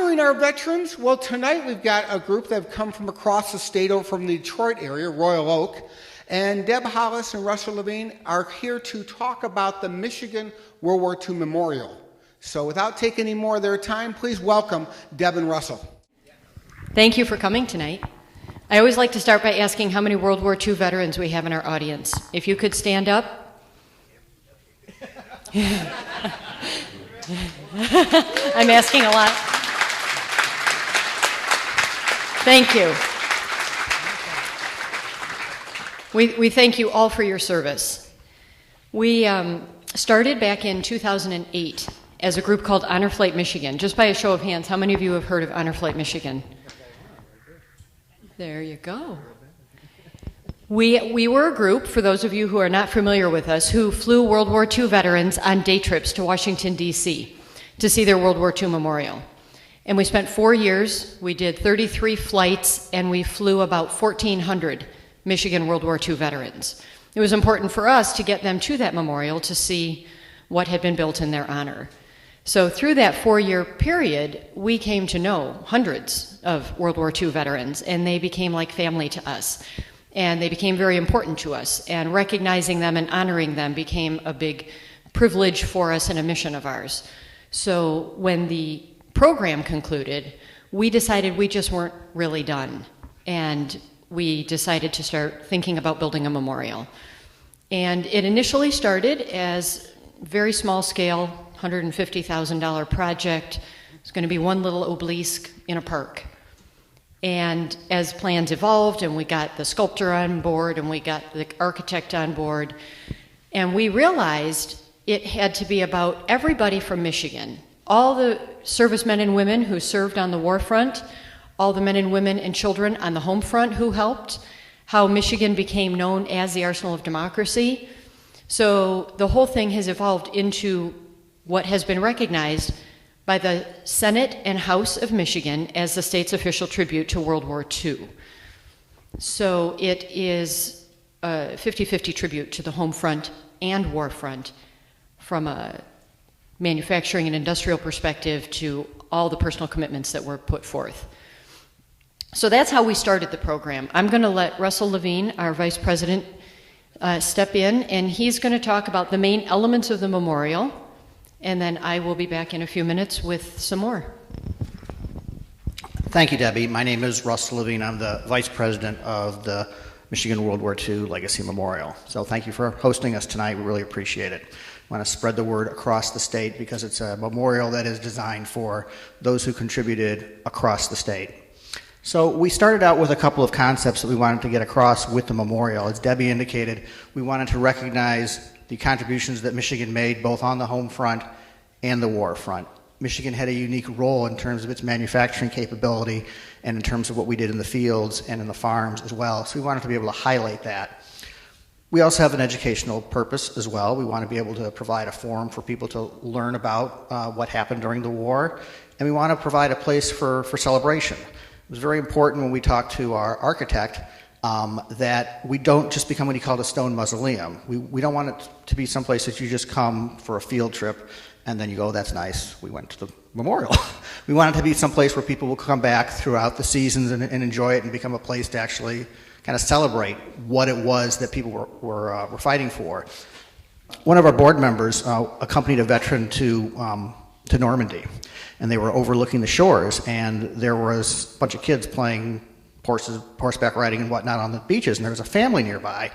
honoring our veterans, well, tonight we've got a group that have come from across the state over from the Detroit area, Royal Oak, and Deb Hollis and Russell Levine are here to talk about the Michigan World War II Memorial. So without taking any more of their time, please welcome Deb and Russell. Thank you for coming tonight. I always like to start by asking how many World War II veterans we have in our audience. If you could stand up. I'm asking a lot. Thank you. We thank you all for your service. We started back in 2008 as a group called Honor Flight Michigan. Just by a show of hands, how many of you have heard of Honor Flight Michigan? There you go. We were a group, for those of you who are not familiar with us, who flew World War II veterans on day trips to Washington, D.C. to see their World War II memorial. And we spent 4 years, we did 33 flights, and we flew about 1,400 Michigan World War II veterans. It was important for us to get them to that memorial to see what had been built in their honor. So through that 4-year period, we came to know hundreds of World War II veterans, and they became like family to us. And they became very important to us, and recognizing them and honoring them became a big privilege for us and a mission of ours. So when the program concluded, we decided we just weren't really done, and we decided to start thinking about building a memorial. And it initially started as very small scale, $150,000 project. It's going to be one little obelisk in a park. And as plans evolved, and we got the sculptor on board, and we got the architect on board, and we realized it had to be about everybody from Michigan. All the servicemen and women who served on the war front, all the men and women and children on the home front who helped, how Michigan became known as the Arsenal of Democracy. So the whole thing has evolved into what has been recognized by the Senate and House of Michigan as the state's official tribute to World War II. So it is a 50-50 tribute to the home front and war front, from a manufacturing and industrial perspective to all the personal commitments that were put forth. So that's how we started the program. I'm going to let Russell Levine, our vice president, step in, and he's going to talk about the main elements of the memorial. And then I will be back in a few minutes with some more. Thank you, Debbie. My name is Russell Levine. I'm the Vice President of the Michigan World War II Legacy Memorial. So thank you for hosting us tonight. We really appreciate it. I want to spread the word across the state because it's a memorial that is designed for those who contributed across the state. So we started out with a couple of concepts that we wanted to get across with the memorial. As Debbie indicated, we wanted to recognize the contributions that Michigan made both on the home front and the war front. Michigan had a unique role in terms of its manufacturing capability and in terms of what we did in the fields and in the farms as well. So we wanted to be able to highlight that. We also have an educational purpose as well. We want to be able to provide a forum for people to learn about what happened during the war, and we want to provide a place for celebration. It was very important when we talked to our architect that we don't just become what he called a stone mausoleum. We don't want it to be someplace that you just come for a field trip and then you go, that's nice, we went to the memorial. We want it to be someplace where people will come back throughout the seasons and enjoy it and become a place to actually kind of celebrate what it was that people were fighting for. One of our board members accompanied a veteran to Normandy, and they were overlooking the shores, and there was a bunch of kids playing horseback riding and whatnot on the beaches, and there was a family nearby,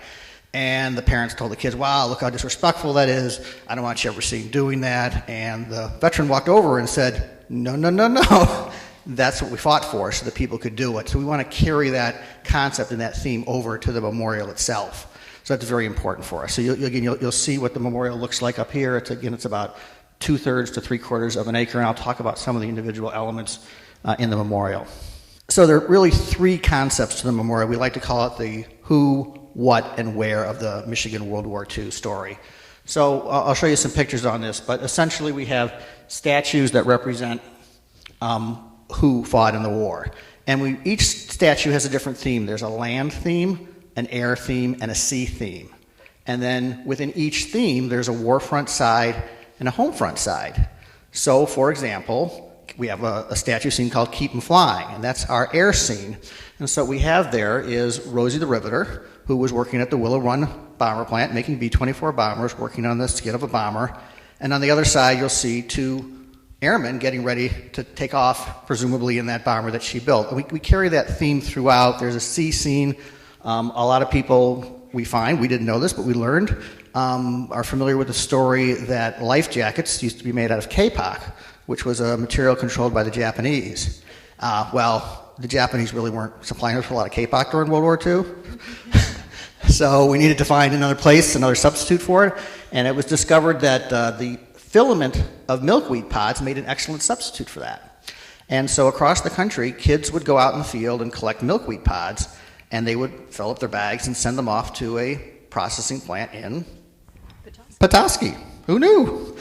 and the parents told the kids, wow, look how disrespectful that is, I don't want you ever seen doing that, and the veteran walked over and said, no, no, no, no, that's what we fought for, so that people could do it. So we want to carry that concept and that theme over to the memorial itself. So that's very important for us. So you'll see what the memorial looks like up here. It's about 2/3 to 3/4 of an acre, and I'll talk about some of the individual elements in the memorial. So there are really three concepts to the memorial. We like to call it the who, what, and where of the Michigan World War II story. So I'll show you some pictures on this, but essentially we have statues that represent who fought in the war. And each statue has a different theme. There's a land theme, an air theme, and a sea theme. And then within each theme, there's a war front side and a home front side. So, for example, we have a statue scene called Keep 'em Flying, and that's our air scene. And so what we have there is Rosie the Riveter, who was working at the Willow Run bomber plant, making B-24 bombers, working on the skid of a bomber. And on the other side, you'll see two airmen getting ready to take off, presumably in that bomber that she built. And we carry that theme throughout. There's a sea scene. A lot of people we didn't know this, but we learned, are familiar with the story that life jackets used to be made out of kapok, which was a material controlled by the Japanese. Well, the Japanese really weren't supplying us with a lot of kapok during World War II. So we needed to find another place, another substitute for it. And it was discovered that the filament of milkweed pods made an excellent substitute for that. And so across the country, kids would go out in the field and collect milkweed pods, and they would fill up their bags and send them off to a processing plant in Petoskey. Who knew?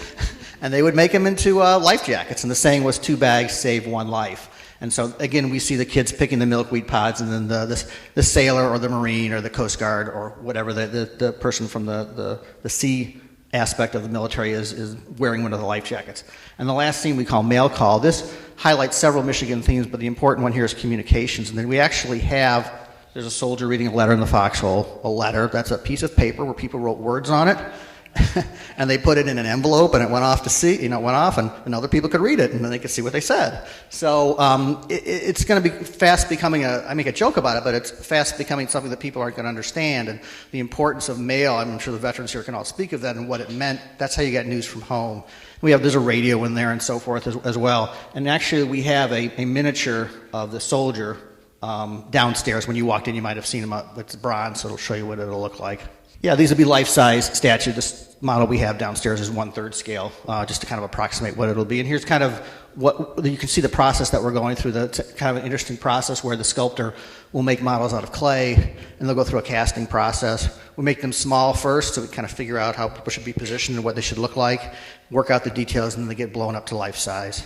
And they would make them into life jackets. And the saying was, 2 bags save 1 life. And so, again, we see the kids picking the milkweed pods, and then the sailor or the Marine or the Coast Guard or whatever, the person from the sea aspect of the military is wearing one of the life jackets. And the last scene we call Mail Call. This highlights several Michigan themes, but the important one here is communications. And then we actually have, there's a soldier reading a letter in the foxhole, a letter. That's a piece of paper where people wrote words on it. And they put it in an envelope, and it went off to sea. It went off, and other people could read it, and then they could see what they said. So it's going to be fast becoming I make a joke about it, but it's fast becoming something that people aren't going to understand. And the importance of mail, I'm sure the veterans here can all speak of that and what it meant. That's how you get news from home. There's a radio in there and so forth as well. And actually, we have a miniature of the soldier downstairs. When you walked in, you might have seen him. It's bronze, so it'll show you what it'll look like. Yeah, these would be life-size statue. This model we have downstairs is 1/3 scale, just to kind of approximate what it'll be. And here's kind of what you can see the process that we're going through. It's kind of an interesting process where the sculptor will make models out of clay, and they'll go through a casting process. We'll make them small first, so we kind of figure out how people should be positioned and what they should look like, work out the details, and then they get blown up to life size.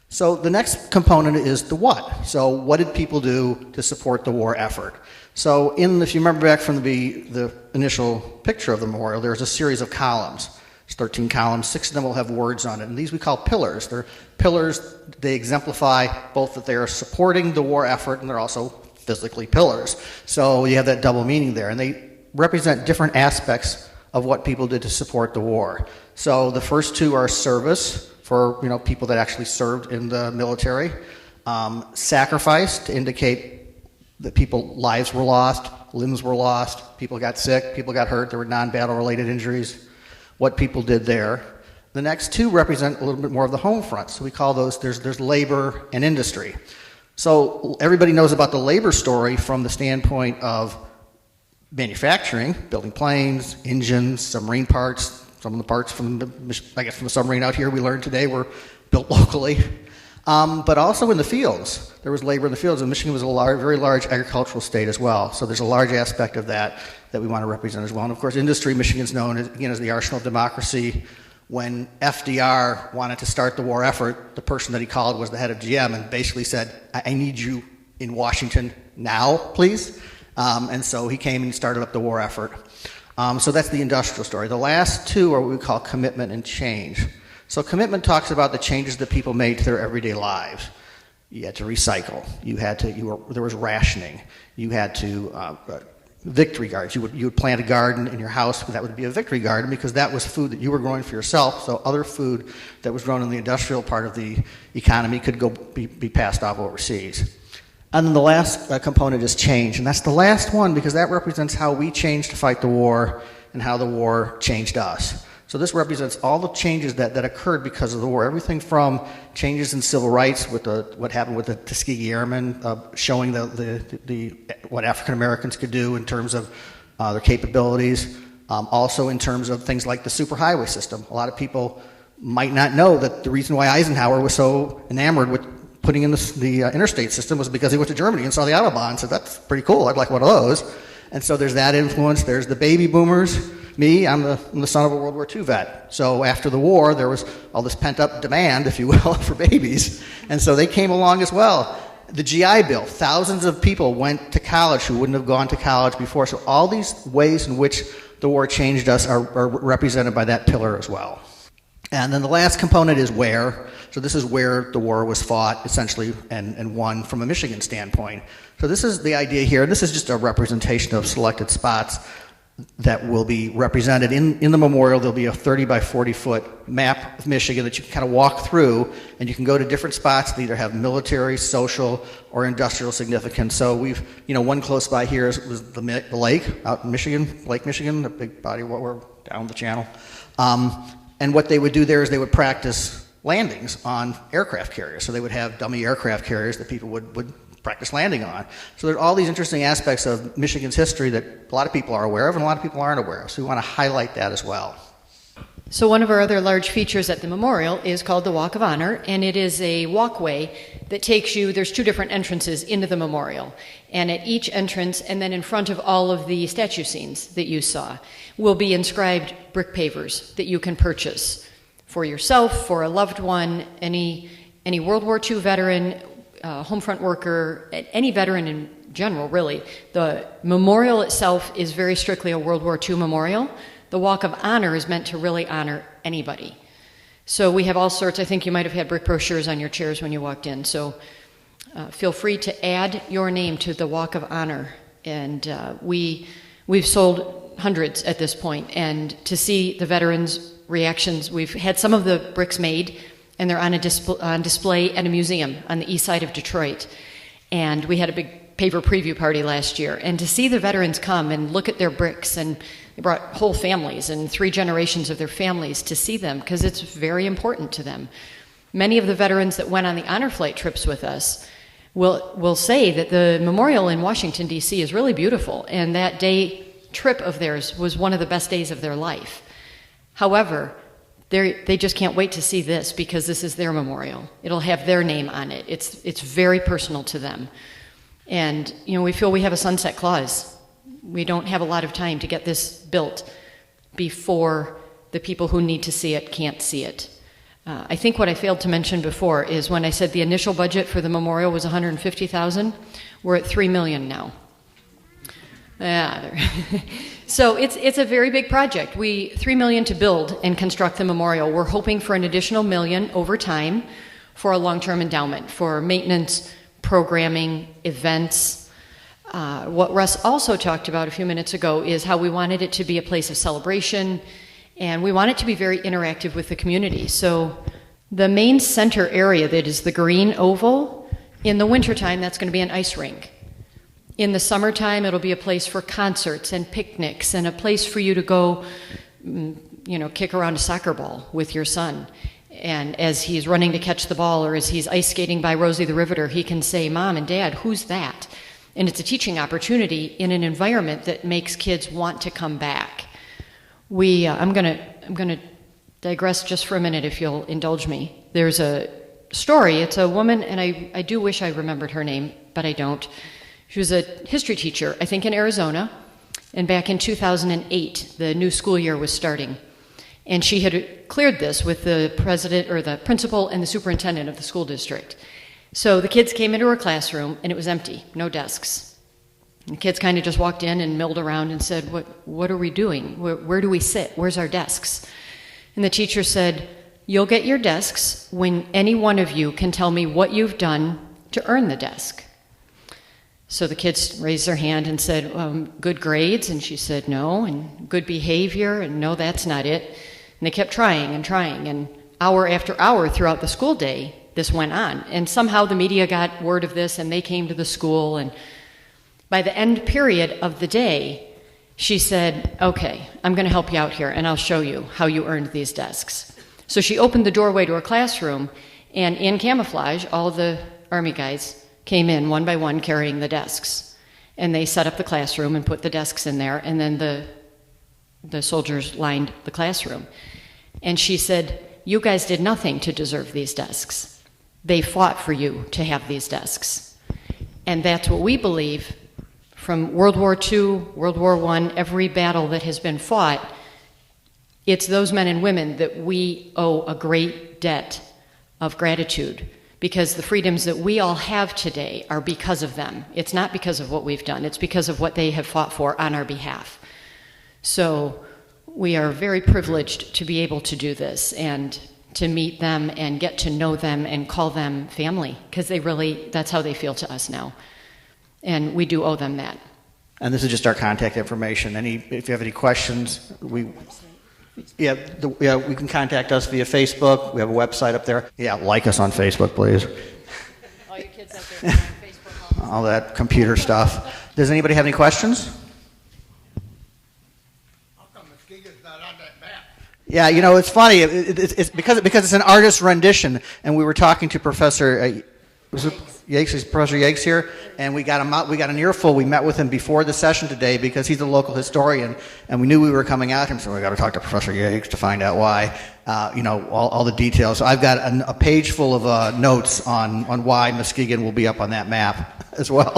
So the next component is the what. So what did people do to support the war effort? So if you remember back from the initial picture of the memorial, there's a series of columns. It's 13 columns. 6 of them will have words on it. And these we call pillars. They're pillars. They exemplify both that they are supporting the war effort, and they're also physically pillars. So you have that double meaning there. And they represent different aspects of what people did to support the war. So the first 2 are service, for people that actually served in the military. Sacrifice, to indicate that lives were lost, limbs were lost, people got sick, people got hurt, there were non-battle related injuries, what people did there. The next 2 represent a little bit more of the home front. So we call those, there's labor and industry. So everybody knows about the labor story from the standpoint of manufacturing, building planes, engines, submarine parts. Some of the parts from the submarine out here we learned today were built locally. But also in the fields. There was labor in the fields, and Michigan was a very large agricultural state as well. So there's a large aspect of that we want to represent as well. And of course, industry, Michigan's known as the arsenal of democracy. When FDR wanted to start the war effort, the person that he called was the head of GM and basically said, I need you in Washington now, please. And so he came and started up the war effort. So that's the industrial story. The last 2 are what we call commitment and change. So commitment talks about the changes that people made to their everyday lives. You had to recycle. There was rationing. You had to victory gardens. You would plant a garden in your house. That would be a victory garden because that was food that you were growing for yourself. So other food that was grown in the industrial part of the economy could go be passed off overseas. And then the last component is change, and that's the last one because that represents how we changed to fight the war and how the war changed us. So this represents all the changes that occurred because of the war. Everything from changes in civil rights with what happened with the Tuskegee Airmen, showing what African Americans could do in terms of their capabilities. Also in terms of things like the superhighway system. A lot of people might not know that the reason why Eisenhower was so enamored with putting in the interstate system was because he went to Germany and saw the Autobahn and said, that's pretty cool, I'd like one of those. And so there's that influence. There's the baby boomers. Me, I'm the son of a World War II vet. So after the war, there was all this pent-up demand, if you will, for babies. And so they came along as well. The GI Bill, thousands of people went to college who wouldn't have gone to college before. So all these ways in which the war changed us are represented by that pillar as well. And then the last component is where. So this is where the war was fought, essentially, and won from a Michigan standpoint. So this is the idea here. This is just a representation of selected spots that will be represented in the memorial. There'll be a 30 by 40 foot map of Michigan that you can kind of walk through, and you can go to different spots that either have military, social, or industrial significance. So we've, one close by here was the lake out in Michigan, Lake Michigan, the big body of water down the channel. And what they would do there is they would practice landings on aircraft carriers. So they would have dummy aircraft carriers that people would practice landing on. So there's all these interesting aspects of Michigan's history that a lot of people are aware of and a lot of people aren't aware of. So we want to highlight that as well. So one of our other large features at the memorial is called the Walk of Honor, and it is a walkway that takes you, there's 2 different entrances into the memorial. And at each entrance, and then in front of all of the statue scenes that you saw, will be inscribed brick pavers that you can purchase for yourself, for a loved one, any World War II veteran, homefront worker, any veteran in general, really. The memorial itself is very strictly a World War II memorial. The Walk of Honor is meant to really honor anybody. So we have all sorts. I think you might have had brick brochures on your chairs when you walked in. So feel free to add your name to the Walk of Honor. And we've sold hundreds at this point. And to see the veterans' reactions, we've had some of the bricks made, and they're on display at a museum on the east side of Detroit. And we had a big paver preview party last year. And to see the veterans come and look at their bricks, and they brought whole families and 3 generations of their families to see them, because it's very important to them. Many of the veterans that went on the honor flight trips with us will say that the memorial in Washington, D.C. is really beautiful, and that day trip of theirs was one of the best days of their life. However, they just can't wait to see this, because this is their memorial. It'll have their name on it. It's very personal to them. And, we feel we have a sunset clause. We don't have a lot of time to get this built before the people who need to see it can't see it. I think what I failed to mention before is when I said the initial budget for the memorial was $150,000, we're at $3 million now. So it's a very big project. $3 million to build and construct the memorial. We're hoping for an additional $1 million over time for a long-term endowment, for maintenance, programming, events. What Russ also talked about a few minutes ago is how we wanted it to be a place of celebration, and we want it to be very interactive with the community. So the main center area that is the green oval, in the wintertime, that's going to be an ice rink. In the summertime, it'll be a place for concerts and picnics and a place for you to go, kick around a soccer ball with your son. And as he's running to catch the ball, or as he's ice skating by Rosie the Riveter, he can say, "Mom and Dad, who's that?" And it's a teaching opportunity in an environment that makes kids want to come back. I'm gonna digress just for a minute, if you'll indulge me. There's a story. It's a woman, and I do wish I remembered her name, but I don't. She was a history teacher, I think in Arizona, and back in 2008, the new school year was starting. And she had cleared this with the president, or the principal, and the superintendent of the school district. So the kids came into her classroom, and it was empty, no desks. And the kids kind of just walked in and milled around and said, what are we doing? Where do we sit? Where's our desks? And the teacher said, "You'll get your desks when any one of you can tell me what you've done to earn the desk." So the kids raised their hand and said, "Good grades," and she said, "No," and "good behavior," and "No, that's not it." And they kept trying, and hour after hour throughout the school day, this went on. And somehow the media got word of this, and they came to the school, and by the end period of the day, she said, "Okay, I'm going to help you out here, and I'll show you how you earned these desks." So she opened the doorway to her classroom, and in camouflage, all the Army guys came in one by one carrying the desks. And they set up the classroom and put the desks in there, and then the soldiers lined the classroom. And she said, "You guys did nothing to deserve these desks. They fought for you to have these desks." And that's what we believe from World War II, World War I, every battle that has been fought. It's those men and women that we owe a great debt of gratitude, because the freedoms that we all have today are because of them. It's not because of what we've done. It's because of what they have fought for on our behalf. So we are very privileged to be able to do this and to meet them and get to know them and call them family, because that's how they feel to us now. And we do owe them that. And this is just our contact information. If you have any questions, we can contact us via Facebook. We have a website up there. Yeah, like us on Facebook, please. All you kids out there on Facebook. All that computer stuff. Does anybody have any questions? How come Muskegon's not on that map? Yeah, it's funny. It's because it's an artist's rendition, and we were talking to Professor Yates. Is Professor Yates here? And we got him out. We got an earful. We met with him before the session today because he's a local historian, and we knew we were coming out him, so we got to talk to Professor Yates to find out why. All the details. So I've got a page full of notes on why Muskegon will be up on that map as well.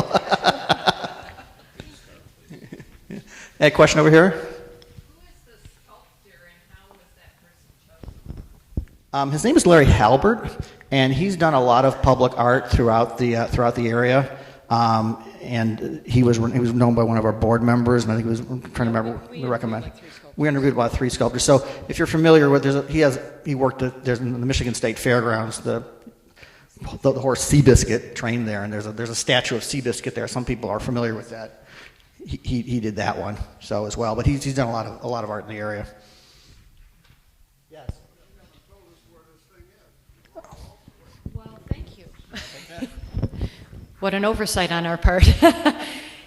Hey, question over here. His name is Larry Halbert, and he's done a lot of public art throughout the area. And he was known by one of our board members, and I think I'm trying to remember. We interviewed about 3 sculptors. So if you're familiar with, he worked in the Michigan State Fairgrounds. The horse Seabiscuit trained there, and there's a statue of Seabiscuit there. Some people are familiar with that. He did that one as well, but he's done a lot of art in the area. Yes. Well, thank you. What an oversight on our part.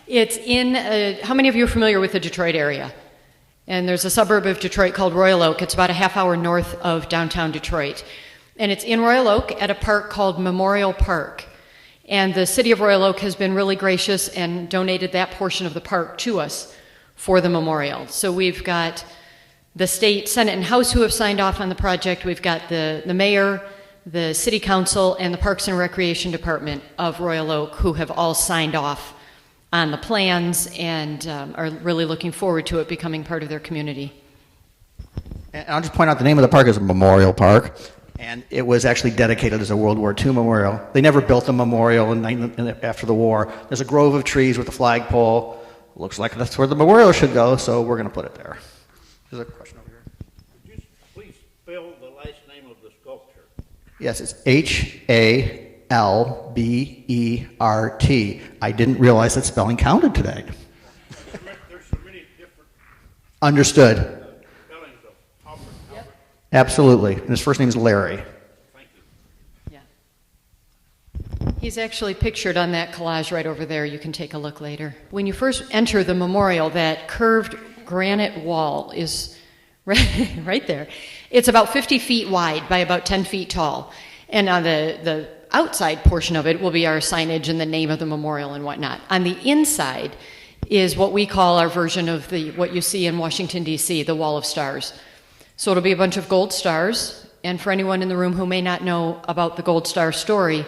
It's in, how many of you are familiar with the Detroit area? And there's a suburb of Detroit called Royal Oak. It's about a half hour north of downtown Detroit. And it's in Royal Oak at a park called Memorial Park. And the city of Royal Oak has been really gracious and donated that portion of the park to us for the memorial. So we've got the state, Senate, and House who have signed off on the project. We've got the mayor, the city council, and the Parks and Recreation Department of Royal Oak who have all signed off on the plans and are really looking forward to it becoming part of their community. And I'll just point out the name of the park is Memorial Park, and it was actually dedicated as a World War II memorial. They never built a memorial after the war. There's a grove of trees with a flagpole. Looks like that's where the memorial should go, so we're going to put it there. There's a question over here. Could you please spell the last name of the sculpture? Yes, it's Halbert. I didn't realize that spelling counted today. There's so many different Understood. spellings of Albert. Yep. Absolutely. And his first name is Larry. Thank you. Yeah. He's actually pictured on that collage right over there. You can take a look later. When you first enter the memorial, that curved granite wall is right there. It's about 50 feet wide by about 10 feet tall. And on the outside portion of it will be our signage and the name of the memorial and whatnot. On the inside is what we call our version of what you see in Washington, D.C., the Wall of Stars. So it'll be a bunch of gold stars. And for anyone in the room who may not know about the Gold Star story,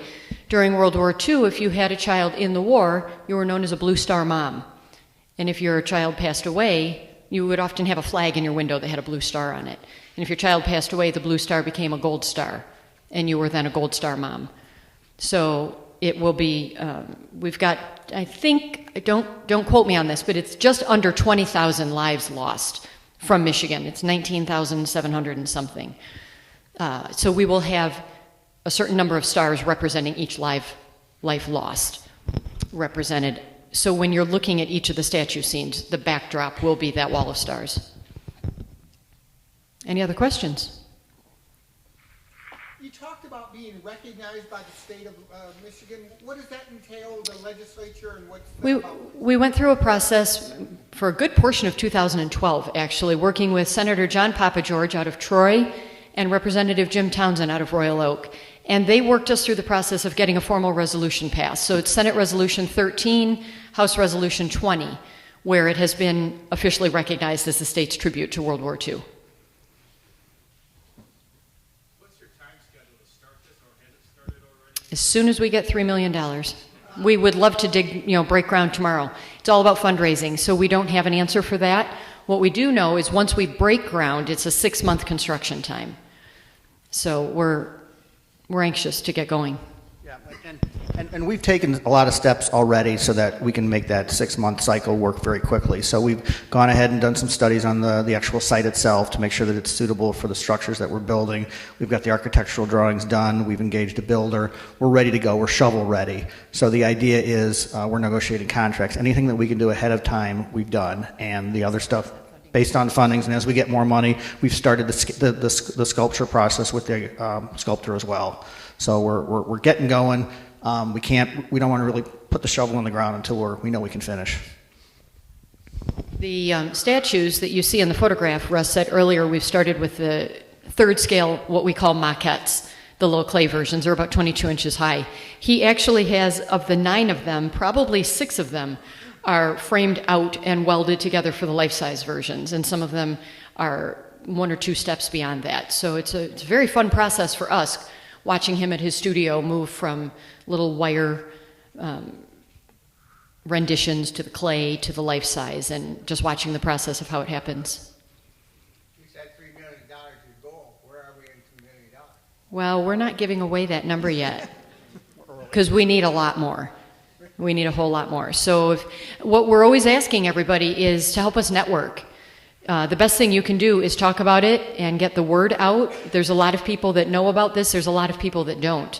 during World War II, if you had a child in the war, you were known as a Blue Star mom. And if your child passed away, you would often have a flag in your window that had a blue star on it. And if your child passed away, the blue star became a gold star, and you were then a Gold Star mom. So it will be, we've got, I think, don't quote me on this, but it's just under 20,000 lives lost from Michigan. It's 19,700 and something. So we will have a certain number of stars representing each life lost represented. So when you're looking at each of the statue scenes, the backdrop will be that wall of stars. Any other questions? You talked about being recognized by the state of Michigan. What does that entail, the legislature, and what's that about? We went through a process for a good portion of 2012, actually, working with Senator John Papageorge out of Troy and Representative Jim Townsend out of Royal Oak. And they worked us through the process of getting a formal resolution passed. So it's Senate Resolution 13, House Resolution 20, where it has been officially recognized as the state's tribute to World War II. What's your time schedule to start this, or has it started already? As soon as we get $3 million. We would love to break ground tomorrow. It's all about fundraising, so we don't have an answer for that. What we do know is once we break ground, it's a 6-month construction time. So we're anxious to get going. Yeah, And we've taken a lot of steps already so that we can make that 6-month cycle work very quickly. So we've gone ahead and done some studies on the actual site itself to make sure that it's suitable for the structures that we're building. We've got the architectural drawings done. We've engaged a builder. We're ready to go. We're shovel ready. So the idea is we're negotiating contracts. Anything that we can do ahead of time, we've done. And the other stuff, based on fundings, and as we get more money, we've started the sculpture process with the sculptor as well. So we're getting going. We don't want to really put the shovel in the ground until we know we can finish. The statues that you see in the photograph, Russ said earlier, we've started with the third scale, what we call maquettes, the little clay versions. They're about 22 inches high. He actually has, of the 9 of them, probably 6 of them are framed out and welded together for the life-size versions, and some of them are 1 or 2 steps beyond that. So it's a very fun process for us, watching him at his studio move from little wire renditions to the clay to the life-size, and just watching the process of how it happens. You said $3 million is your goal. Where are we in $2 million? Well, we're not giving away that number yet, because we need a lot more. We need a whole lot more. So what we're always asking everybody is to help us network. The best thing you can do is talk about it and get the word out. There's a lot of people that know about this. There's a lot of people that don't.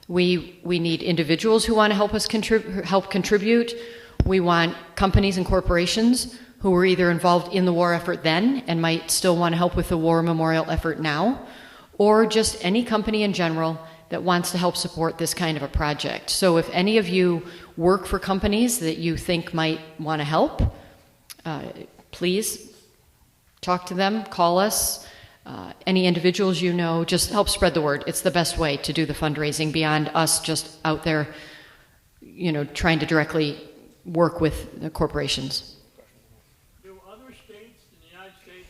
We need individuals who want to help us contribute. We want companies and corporations who were either involved in the war effort then and might still want to help with the war memorial effort now, or just any company in general that wants to help support this kind of a project. So if any of you work for companies that you think might want to help, please talk to them, call us. Any individuals you know, just help spread the word. It's the best way to do the fundraising beyond us just out there, trying to directly work with the corporations. Do other states in the United States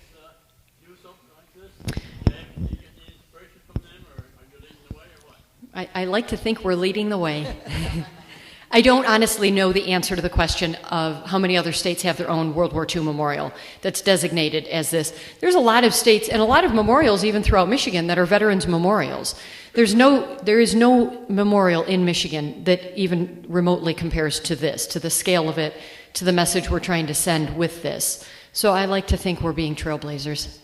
do something like this? Do you get the inspiration from them, or are you leading the way, or what? I like to think we're leading the way. I don't honestly know the answer to the question of how many other states have their own World War II memorial that's designated as this. There's a lot of states and a lot of memorials even throughout Michigan that are veterans memorials. There is no memorial in Michigan that even remotely compares to this, to the scale of it, to the message we're trying to send with this. So I like to think we're being trailblazers.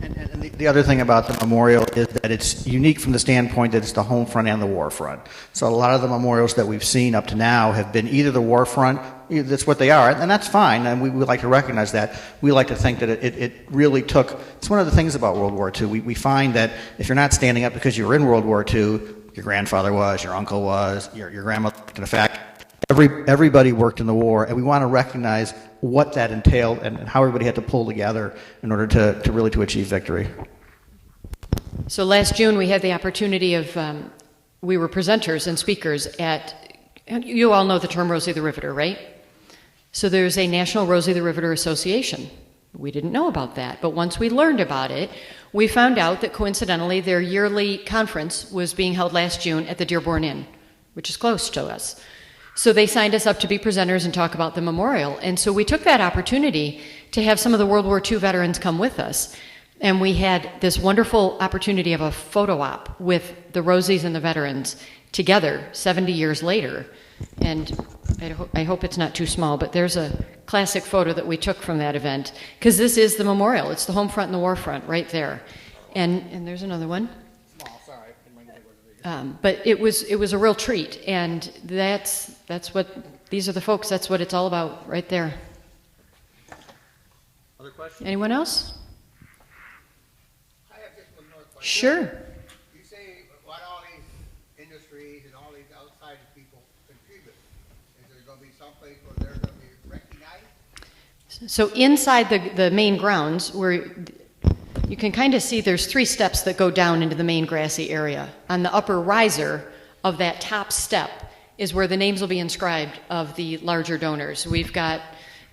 And the other thing about the memorial is that it's unique from the standpoint that it's the home front and the war front. So a lot of the memorials that we've seen up to now have been either the war front, that's what they are, and that's fine, and we like to recognize that. We like to think that it really took, it's one of the things about World War II. We find that if you're not standing up because you were in World War II, your grandfather was, your uncle was, your grandmother, in fact, everybody worked in the war, and we want to recognize what that entailed and how everybody had to pull together in order to really achieve victory. So last June we had the opportunity of, we were presenters and speakers at, you all know the term Rosie the Riveter, right? So there's a National Rosie the Riveter Association. We didn't know about that, but once we learned about it, we found out that coincidentally their yearly conference was being held last June at the Dearborn Inn, which is close to us. So they signed us up to be presenters and talk about the memorial. And so we took that opportunity to have some of the World War II veterans come with us. And we had this wonderful opportunity of a photo op with the Rosies and the veterans together 70 years later. And I hope it's not too small, but there's a classic photo that we took from that event, because this is the memorial. It's the home front and the war front right there. And there's another one. But it was a real treat, and that's what these are the folks. That's what it's all about, right there. Other questions? Anyone else? I have just one more question. Sure. You say what all these industries and all these outside people contribute. Is there going to be someplace where they're going to be recognized? So inside the main grounds, where you can kind of see there's 3 steps that go down into the main grassy area. On the upper riser of that top step is where the names will be inscribed of the larger donors. We've got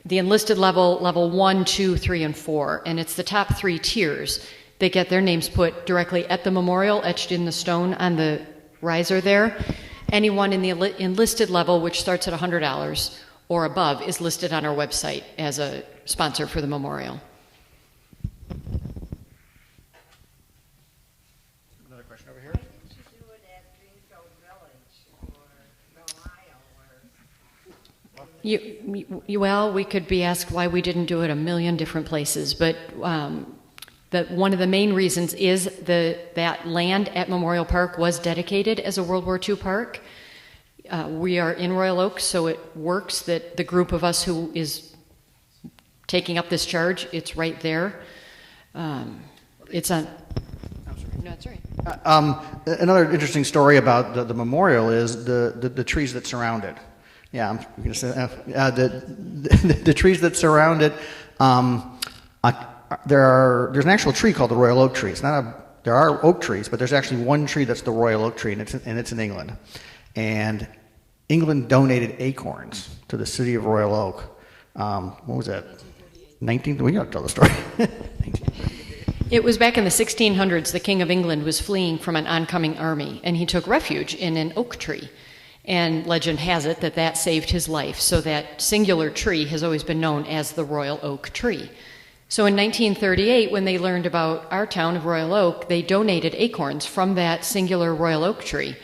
the enlisted level 1, 2, 3, and 4, and it's the top 3 tiers. They get their names put directly at the memorial, etched in the stone on the riser there. Anyone in the enlisted level, which starts at $100 or above, is listed on our website as a sponsor for the memorial. Another question over here. Why didn't you do it at Greenfield Village? Well, we could be asked why we didn't do it a million different places, but one of the main reasons is that land at Memorial Park was dedicated as a World War II park. We are in Royal Oak, so it works that the group of us who is taking up this charge, it's right there. It's on. No, that's right. Another interesting story about the memorial is the trees that surround it. Yeah, I'm going to say the trees that surround it. There's an actual tree called the Royal Oak tree. There are oak trees, but there's actually one tree that's the Royal Oak tree, and it's in England. And England donated acorns to the city of Royal Oak. What was that? 19. We got to tell the story. It was back in the 1600s. The King of England was fleeing from an oncoming army, and he took refuge in an oak tree. And legend has it that saved his life. So that singular tree has always been known as the Royal Oak tree. So in 1938, when they learned about our town of Royal Oak, they donated acorns from that singular Royal Oak tree.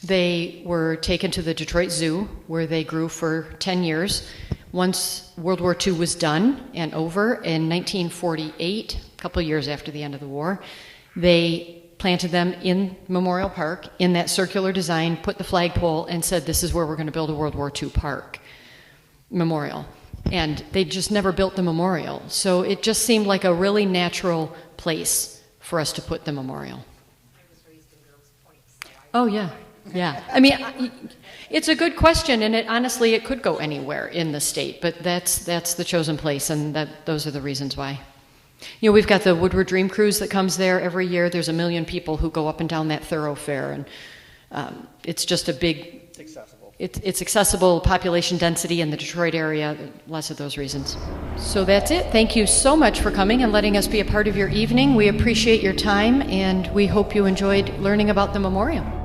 They were taken to the Detroit Zoo, where they grew for 10 years. Once World War II was done and over, in 1948, a couple of years after the end of the war, they planted them in Memorial Park in that circular design, put the flagpole, and said, this is where we're going to build a World War II park memorial. And they just never built the memorial. So it just seemed like a really natural place for us to put the memorial. I was raised in Girls Point. So Oh, yeah. Yeah. I mean, it's a good question, and honestly, it could go anywhere in the state, but that's the chosen place, and those are the reasons why. You know, we've got the Woodward Dream Cruise that comes there every year. There's 1 million people who go up and down that thoroughfare, and it's just a big... It's accessible. It's accessible, population density in the Detroit area, lots of those reasons. So that's it. Thank you so much for coming and letting us be a part of your evening. We appreciate your time, and we hope you enjoyed learning about the memorial.